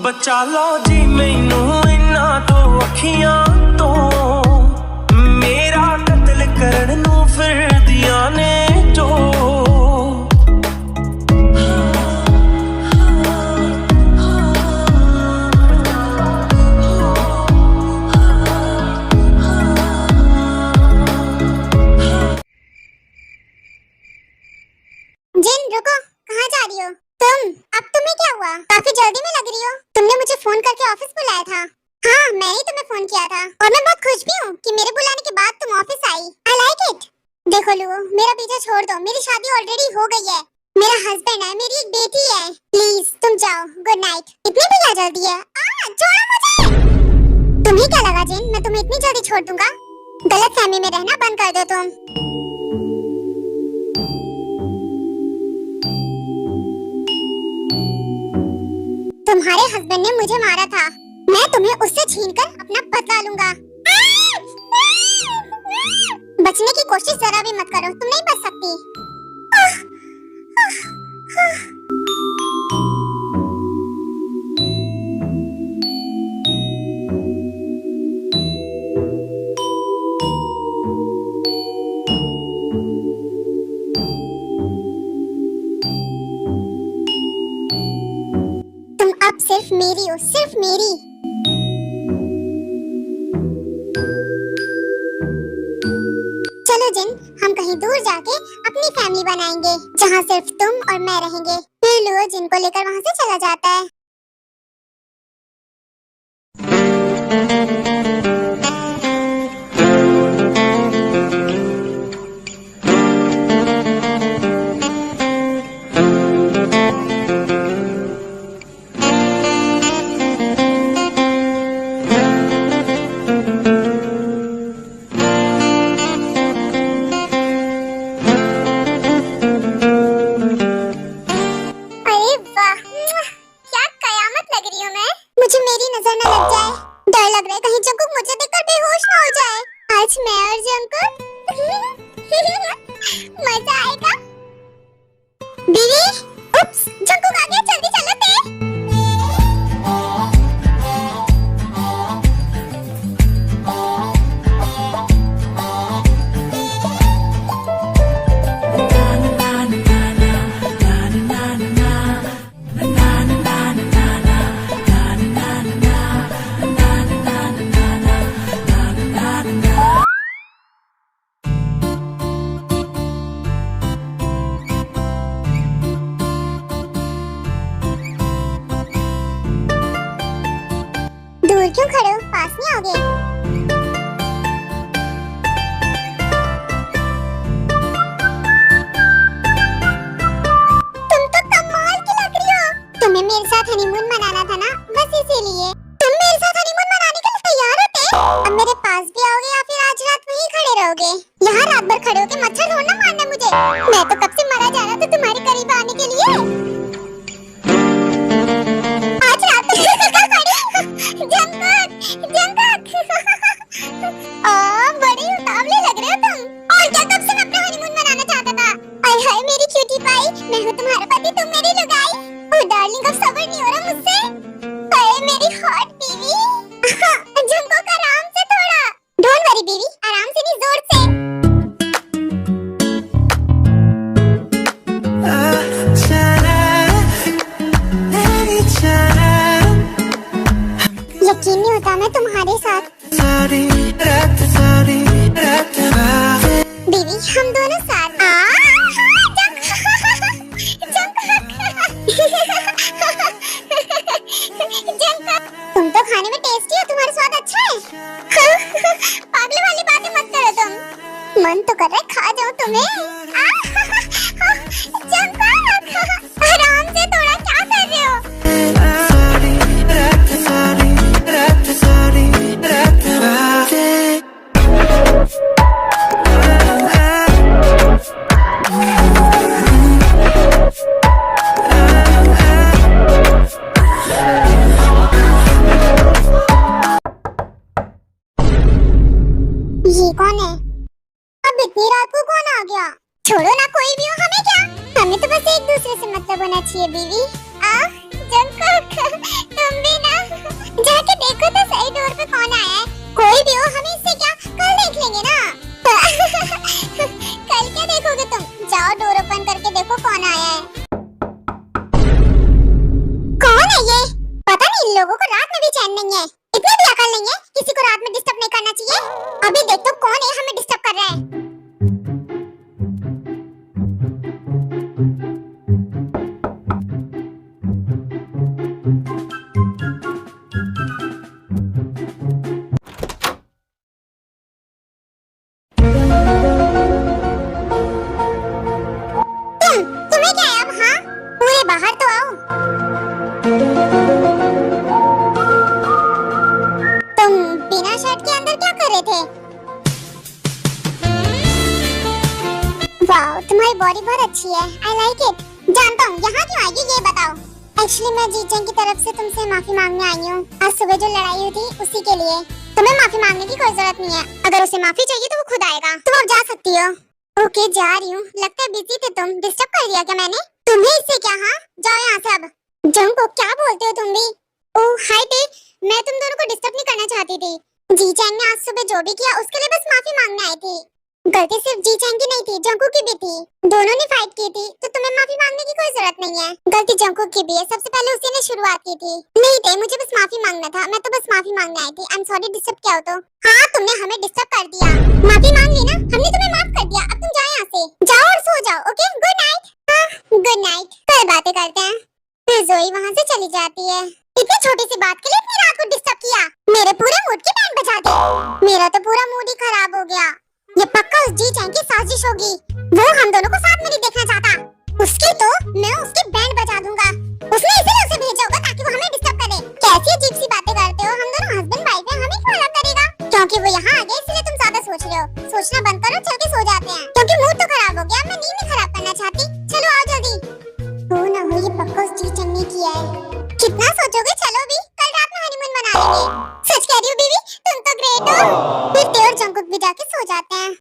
बचा लो जी मैनू इन्हां तो अखियां तो मेरा कत्ल करन नू फिरदियां ने जो जिन रुको, कहाँ जा रही हो तुम? अब तुम्हें क्या हुआ? काफी जल्दी में लग रही हो। तुमने मुझे फोन करके ऑफिस बुलाया था। हाँ, मैंने ही तुम्हें फोन किया था और मैं बहुत खुश भी हूँ कि मेरे बुलाने के बाद तुम office I. I like it. देखो लुओ, मेरा पीछा छोड़ दो, मेरी शादी ऑलरेडी हो गई है। मेरा हस्बैंड है, मेरी एक बेटी है। प्लीज तुम जाओ, गुड नाइट। इतनी भी क्या जल्दी है? छोड़ो मुझे। तुम्हें क्या लगा जिन, मैं तुम्हें इतनी जल्दी छोड़ दूंगा? गलत फहमी में रहना बंद कर दो तुम। तुम्हारे हस्बैंड ने मुझे मारा था, मैं तुम्हें उससे छीनकर अपना बदला लूंगा। बचने की कोशिश जरा भी मत करो, तुम नहीं बच सकती। अब सिर्फ मेरी हो, सिर्फ मेरी। चलो जिन, हम कहीं दूर जाके अपनी फैमिली बनाएंगे जहाँ सिर्फ तुम और मैं रहेंगे। फिर लुओ जिन को लेकर वहाँ से चला जाता है। मुझे मेरी नजर न लग जाए, डर लग रहा है कहीं जंकुक मुझे देखकर बेहोश ना हो जाए। आज मैं और जंकुक मजा आएगा। बीवी, उप्स, जंकुक आ गया, जल्दी चलो ते। दूर क्यों खड़े हो, पास नहीं आओगे? तुम तो कमाल की लग रही हो। तुम्हें मेरे साथ हनीमून मनाना था ना, बस इसीलिए। तुम मेरे साथ हनीमून मनाने के लिए तैयार होते? अब मेरे पास भी आओगे या फिर आज रात वहीं खड़े रहोगे? यहाँ रात भर खड़े होके मच्छर ढूंढना मारना मुझे। मैं तो कब से मरा जा रहा था तुम्हारे करीब आने के लिए। आज रात बड़ी उतावले लग रहे हो तुम। और क्या, कब से मैं अपना हनीमून मनाना चाहता था। आय हाय मेरी क्यूटी पाई, मैं हूँ तुम्हारा पति, तुम मेरी लुगाई। ओह डार्लिंग, अब सब्र नहीं हो रहा मुझसे। हाय मेरी हॉट बीवी। जंकुक आराम से थोड़ा। डोंट वरी बीवी, आराम से नहीं, जोर से। यकीन नहीं होता मैं तुम्हारे साथ। बीवी, हम दोनों साथ। तुम तो खाने में टेस्टी हो, तुम्हारा स्वाद अच्छा है। पागल वाली बातें मत करो तुम। मन तो कर रहा है खा जाऊं तुम्हें। आराम से थोड़ा, क्या कर रहे हो? ये कौन है? अब इतनी रात को कौन आ गया? छोड़ो ना, कोई भी हो, हमें क्या, हमें तो बस एक दूसरे से मतलब होना चाहिए बीवी। जंगकुक, तुम भी ना जाके देखो तो सही डोर पे कौन आया है। कोई भी हो, हमें इससे क्या, कल देख लेंगे ना। कल क्या देखोगे तुम, जाओ डोर ओपन करके देखो कौन आया है। कौन है ये? पता नहीं इन लोगों को रात में भी चैन नहीं है। इतनी भी अकल नहीं है, किसी को रात में डिस्टर्ब नहीं करना चाहिए। अभी देख तो कौन है हमें डिस्टर्ब कर रहा है। तुम्हें क्या है अब? हाँ, पूरे बाहर तो आओ। तुम बिना शर्ट के अंदर क्या कर रहे थे? वाओ, तुम्हारी बॉडी बहुत अच्छी है, आई लाइक इट। जानता हूँ, यहाँ क्यों आई ये बताओ। एक्चुअली मैं जीचेंग की तरफ से तुमसे माफी मांगने आई हूँ। आज सुबह जो लड़ाई हुई थी उसी के लिए। तुम्हें माफी मांगने की कोई जरूरत नहीं है, अगर उसे माफी चाहिए तो वो खुद आएगा। तुम अब जा सकती हो। ओके, जा रही हूँ। लगता है बिजी थे तुम, डिस्टर्ब कर दिया क्या मैंने? तुम्हें इससे क्या? हाँ, जाओ यहाँ से अब। जंगकुक, क्या बोलते हो तुम भी? ओह हाय टे, मैं तुम दोनों को डिस्टर्ब नहीं करना चाहती थी। जी चैंग ने आज सुबह जो भी किया उसके लिए बस माफी मांगने आई थी। गलती सिर्फ जी चैंग की नहीं थी, जंगकुक की भी थी। दोनों ने फाइट की थी, तो तुम्हें माफी मांगने की कोई जरूरत नहीं है। गलती जंगकुक की भी है, सबसे पहले उसी ने शुरुआत की थी। नहीं थे, मुझे बस माफी मांगना था। मैं तो बस माफी मांगने आई थी। आई एम सॉरी डिस्टर्ब किया हो तो। हाँ, तुमने हमें डिस्टर्ब कर दिया। माफी मांग ली ना, हमने तुम्हें माफ कर दिया। अब तुम जाओ यहाँ से, जाओ और सो जाओ। Okay, good night. हाँ, गुड नाइट। कल बातें करते हैं। फिर जोई वहाँ से चली जाती है। इतनी छोटी सी बात के लिए इतनी रात को डिस्टर्ब किया, मेरे पूरे मूड की बैंड बजा दी। मेरा तो पूरा मूड ही खराब हो गया। ये पक्का उस जी चैंग की साजिश होगी। वो हम दोनों को साथ में नहीं देखना चाहता। उसकी तो मैं उसकी बैंड बजा दूंगा। उसने इसीलिए उसे भेजा होगा ताकि वो हमें डिस्टर्ब करे। कैसी अजीब सी बातें करते हो, हम दोनों हस्बैंड वाइफ हैं, हमें क्यों अलग करेगा? क्योंकि वो यहाँ आ गया इसलिए तुम ज्यादा सोच रहे हो। सोचना बंद करो, चल के सो जाते हैं। क्योंकि मूड तो खराब हो गया, मैं नींद नहीं खराब करना चाहती। चलो आओ जल्दी। हो ना हो, ये पक्का उस जी चैंग ने किया है। कितना सोचोगे? चलो भी, कल रात में हनीमून मना लेंगे। सच कह रही हूँ बीवी, तुम तो ग्रेट हो। फिर ते और जंगकुक भी जाके सो जाते हैं।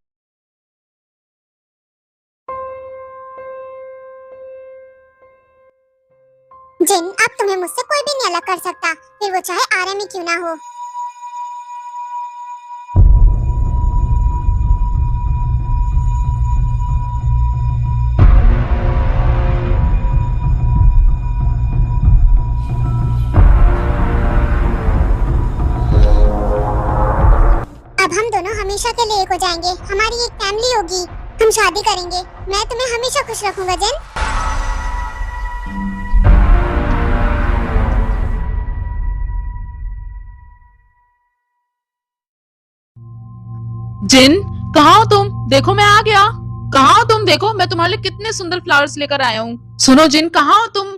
जिन, अब तुम्हें मुझसे कोई भी नहीं अलग कर सकता, फिर वो चाहे आरएम ही क्यों ना हो। अब हम दोनों हमेशा के लिए एक हो जाएंगे। हमारी एक फैमिली होगी। हम शादी करेंगे। मैं तुम्हें हमेशा खुश रखूंगा जिन। जिन, कहाँ हो तुम? देखो मैं आ गया। कहाँ हो तुम? देखो मैं तुम्हारे लिए कितने सुंदर फ्लावर्स लेकर आया हूँ। सुनो जिन, कहाँ हो तुम?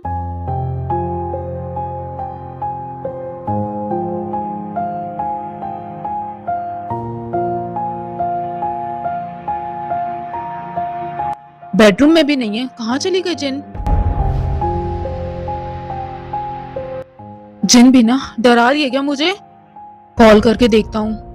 बेडरूम में भी नहीं है, कहाँ चली गई जिन? जिन भी ना डरा रही है क्या मुझे? कॉल करके देखता हूँ।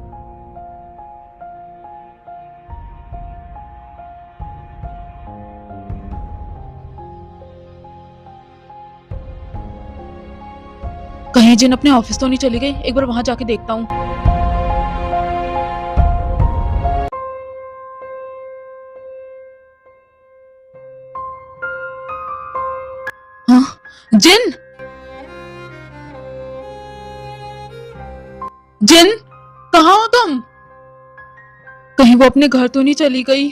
कहीं जिन अपने ऑफिस तो नहीं चली गई? एक बार वहां जाके देखता हूँ। हाँ, जिन, जिन, कहाँ हो तुम? कहीं वो अपने घर तो नहीं चली गई?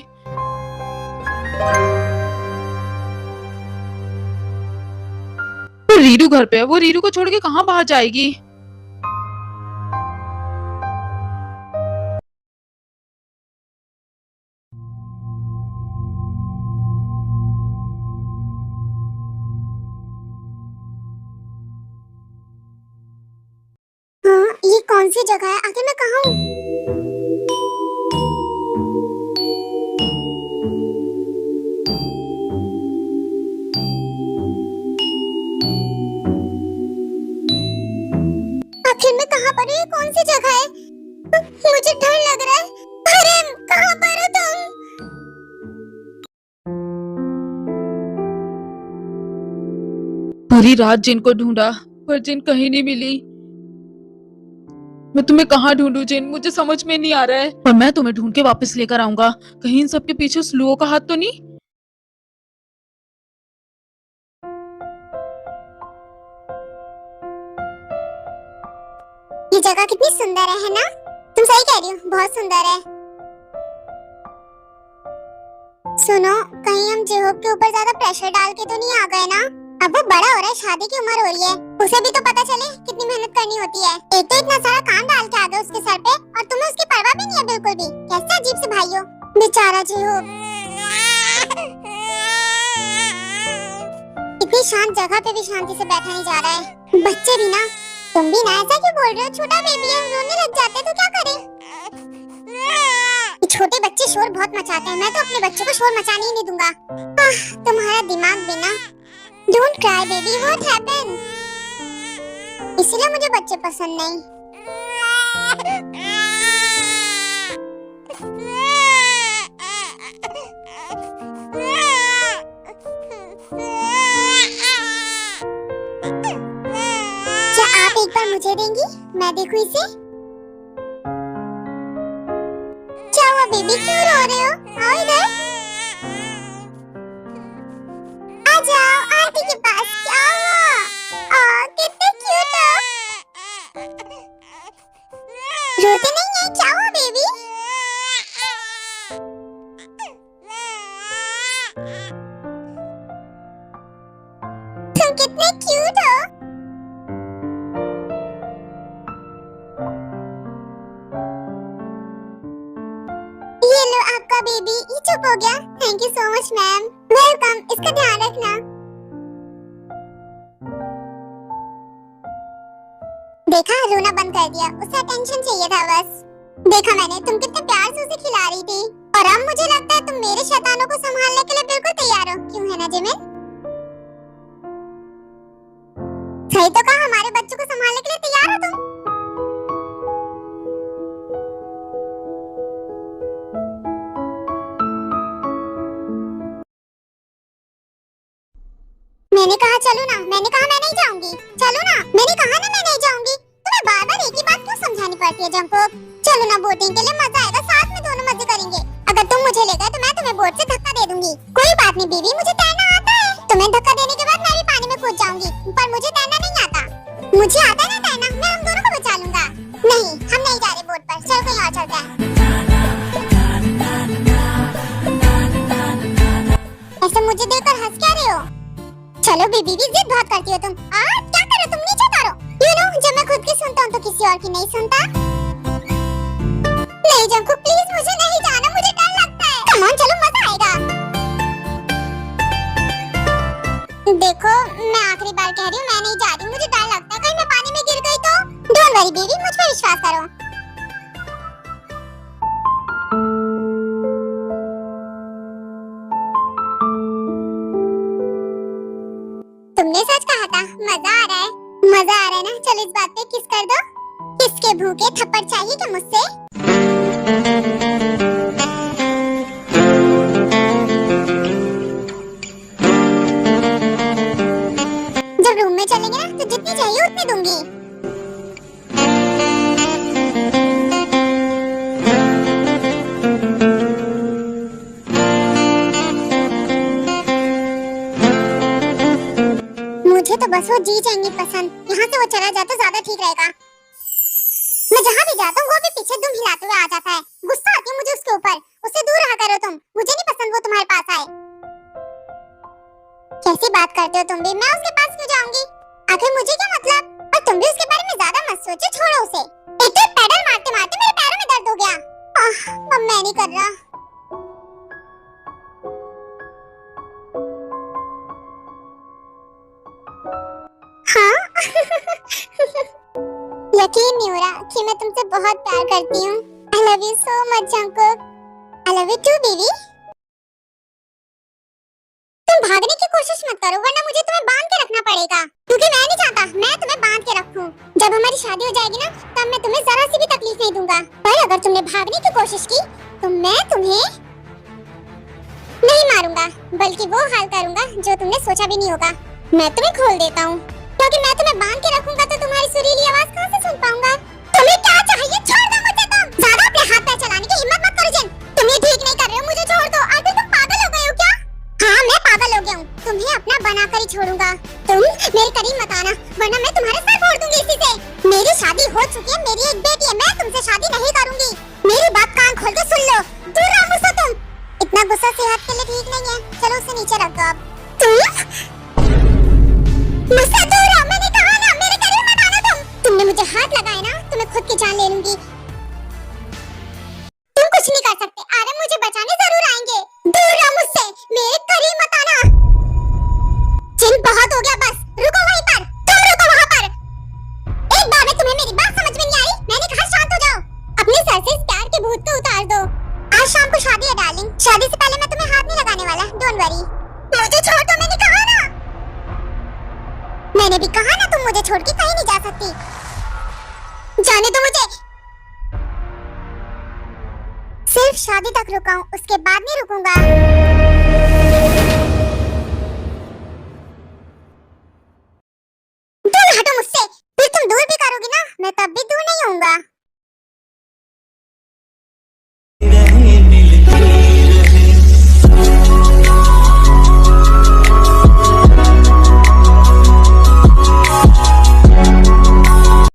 वो रीरू घर पे है, वो रीरू को छोड़ के कहाँ बाहर जाएगी? हाँ, ये कौन सी जगह है? आखिर मैं कहाँ हूँ? आखिर मैं कहाँ पर हूँ? ये कौन सी जगह है? मुझे डर लग रहा है। अरे कहाँ पर हो तुम? पूरी रात जिन को ढूंढा पर जिन कहीं नहीं मिली। मैं तुम्हें कहाँ ढूंढूं जिन, मुझे समझ में नहीं आ रहा है। पर मैं तुम्हें ढूंढ के वापस लेकर आऊंगा। कहीं इन सबके पीछे उस लुओ का हाथ तो नहीं? ये जगह कितनी सुंदर है ना? तुम सही कह रही हो, बहुत सुंदर है। सुनो, कहीं हम जेहोब के ऊपर ज्यादा प्रेशर डाल के तो नहीं आ गए ना? अब वो बड़ा हो रहा है, शादी की उम्र हो रही है, उसे भी तो पता चले कितनी मेहनत करनी होती है। एक तो इतना सारा काम डाल के आ गए उसके सर पे और तुम्हें उसकी परवाह भी नहीं है बिल्कुल भी। कैसे अजीब से भाई हो, बेचारा जेहोब। इतनी शांत जगह पे भी शांति से बैठा नहीं जा रहा है। बच्चे भी ना, तुम भी ना ऐसा क्यों बोल रहे हो? छोटा बेबी है, रोने लग जाते तो क्या करें? छोटे बच्चे शोर बहुत मचाते हैं, मैं तो अपने बच्चों को शोर मचाने ही नहीं दूंगा। तुम्हारा दिमाग भी ना। Don't cry baby, what happened? इसीलिए मुझे बच्चे पसंद नहीं। क्या आप एक बार मुझे देंगी? मैं देखूं इसे। क्या हुआ बेबी, क्यों रो रहे हो? आओ इधर। आ जाओ आंटी के पास। क्या हुआ? कितने क्यूट हो। रोते नहीं है? क्या हुआ बेबी? तुम कितने क्यूट हो। ये लो आपका बेबी। ये चुप हो गया। Thank you so much ma'am. Welcome. इसका ध्यान रखना। देखा, रोना बंद कर दिया। उसे अटेंशन चाहिए था बस। देखा मैंने, तुम कितने प्यार से उसे खिला रही थी। और अब मुझे लगता है तुम मेरे शैतानों को संभालने के लिए बिल्कुल तैयार हो। क्यों है ना जिमिन? सही तो कहा, हमारे बच्चों को संभालने के लिए तैयार हो तुम। मैंने कहा चलो ना, मैंने कहा मैं नहीं जाऊंगी। चलो ना, मैंने कहा ना मैं नहीं जाऊंगी। तुम्हें बार-बार एक ही बात क्यों समझानी पड़ती है जंकुक? चलो ना, बोटिंग के लिए मजा आएगा, साथ में दोनों मजे करेंगे। अगर तुम मुझे ले गए तो मैं तुम्हें बोट से धक्का दे दूंगी। कोई बात नहीं बेबी, मुझे तैरना आता है। तुम्हें धक्का देने के बाद मैं भी पानी में कूद जाऊंगी, पर मुझे तैरना नहीं आता। मुझे आता है ना तैरना, मैं हम दोनों को बचा लूंगा। नहीं, हम नहीं जा रहे बोट पर। चलो कहीं और चलते हैं। ऐसे मुझे देखकर हंस क्या रहे हो? चलो बेबी, भी जिद बहुत करती हो तुम। क्या करो तुम, नीचे उतारो। यू नो, जब मैं खुद की सुनता हूँ तो किसी और की नहीं सुनता। नहीं जंकुक प्लीज, मुझे नहीं जाना, मुझे डर लगता है। कम ऑन चलो, मजा आएगा। देखो, मैं आखिरी बार कह रही हूँ, मैं नहीं जा रही, मुझे डर लगता है। कहीं मैं पानी में गिर गई तो? डोंट वरी बेबी, मुझ पर विश्वास करो। तुमने सच कहा था, मजा आ रहा है। मजा आ रहा है ना? चलो इस बात पे किस कर दो। किसके भूखे थप्पड़ चाहिए क्या मुझसे? जब रूम में चलेंगे ना तो जितनी चाहिए उतनी दूंगी। मुझे तो बस वो जी जाएंगी पसंद। यहाँ से वो चला जाए तो ज्यादा ठीक रहेगा। मैं जहाँ भी जाता हूँ वो भी पीछे दुम हिलाते हुए आ जाता है। गुस्सा आती है मुझे उसके ऊपर। उससे दूर रहा करो तुम। मुझे नहीं पसंद वो तुम्हारे पास आए। कैसी बात करते हो तुम भी? मैं उसके पास क्यों जाऊंगी? आखिर मुझे क्या मतलब? और तुम भी उसके बारे में ज्यादा मत सोचो, छोड़ो उसे। एक तो पैडल मारते मारते मेरे पैरों में दर्द हो गया। अब मैं नहीं कर रहा। हाँ यकीन नहीं हो रहा कि मैं तुमसे बहुत प्यार करती हूँ। I love you so much Jungkook. I love you too baby. तुम भागने की कोशिश मत करो, वरना मुझे तुम्हें बांध के रखना पड़ेगा। क्योंकि मैं नहीं चाहता मैं तुम्हें बांध के रखूं। जब हमारी शादी हो जाएगी ना, तब मैं तुम्हें जरा सी भी तकलीफ नहीं दूंगा। पर अगर तुमने भागने की कोशिश की तो मैं तुम्हें नहीं मारूंगा, बल्कि वो हाल करूंगा जो तुमने सोचा भी नहीं होगा। मैं तुम्हें खोल देता हूँ, क्योंकि मैं तुम्हें बांध के रखूंगा तो तुम्हारी सुरीली आवाज कहाँ से सुन पाऊंगा। तुम्हें क्या चाहिए? छोड़ दो मुझे। तुम ज्यादा अपने हाथ पैर चलाने की हिम्मत मत करो जिन। तुम ये ठीक नहीं कर रहे हो, मुझे छोड़ दो। आखिर तुम पागल हो गए हो क्या? हाँ मैं पागल हो गया हूँ, तुम्हें अपना बनाकर ही छोड़ूंगा। तुम मेरे करीब मत आना, वरना मैं तुम्हारे सर फोड़ दूंगी इसी से। मेरी शादी हो चुकी है, मेरी एक बेटी है, मैं तुमसे शादी नहीं करूंगी। मेरी बात कान खोल के सुन लो। दूर रहो मुझसे तुम। इतना गुस्सा सेहत के लिए ठीक नहीं है, चलो उसे नीचे रख दो अब। तुम मुझसे दूर रहो, मैंने कहा ना, मेरे करीब मत आना तुम। तुमने मुझे हाथ लगाए ना तो मैं खुद की जान ले लूंगी। तुम कुछ नहीं कर सकते, आरम मुझे बचाने जरूर आएंगे। दूर रहो मुझसे, मेरे करीब मत आना। जिन बहुत हो गया, बस रुको वहीं पर। तुम रुको वहां पर। एक बार में तुम्हें मेरी बात समझ में नहीं आई? मैंने कहा शांत हो जाओ। अपने सर से इस प्यार के भूत को उतार दो। आज शाम को शादी है डार्लिंग, शादी से पहले मैं तुम्हें हाथ नहीं लगाने वाला, डोंट वरी। मुझे छोड़ दो, मैंने कहा ना। मैंने भी कहा ना, तुम मुझे छोड़ के कहीं नहीं जा सकती। जाने दो मुझे। सिर्फ शादी तक रुका हूँ, उसके बाद नहीं रुकूंगा। दूर हटो मुझसे। फिर तुम दूर भी करोगी ना, मैं तब भी दूर नहीं होऊंगा।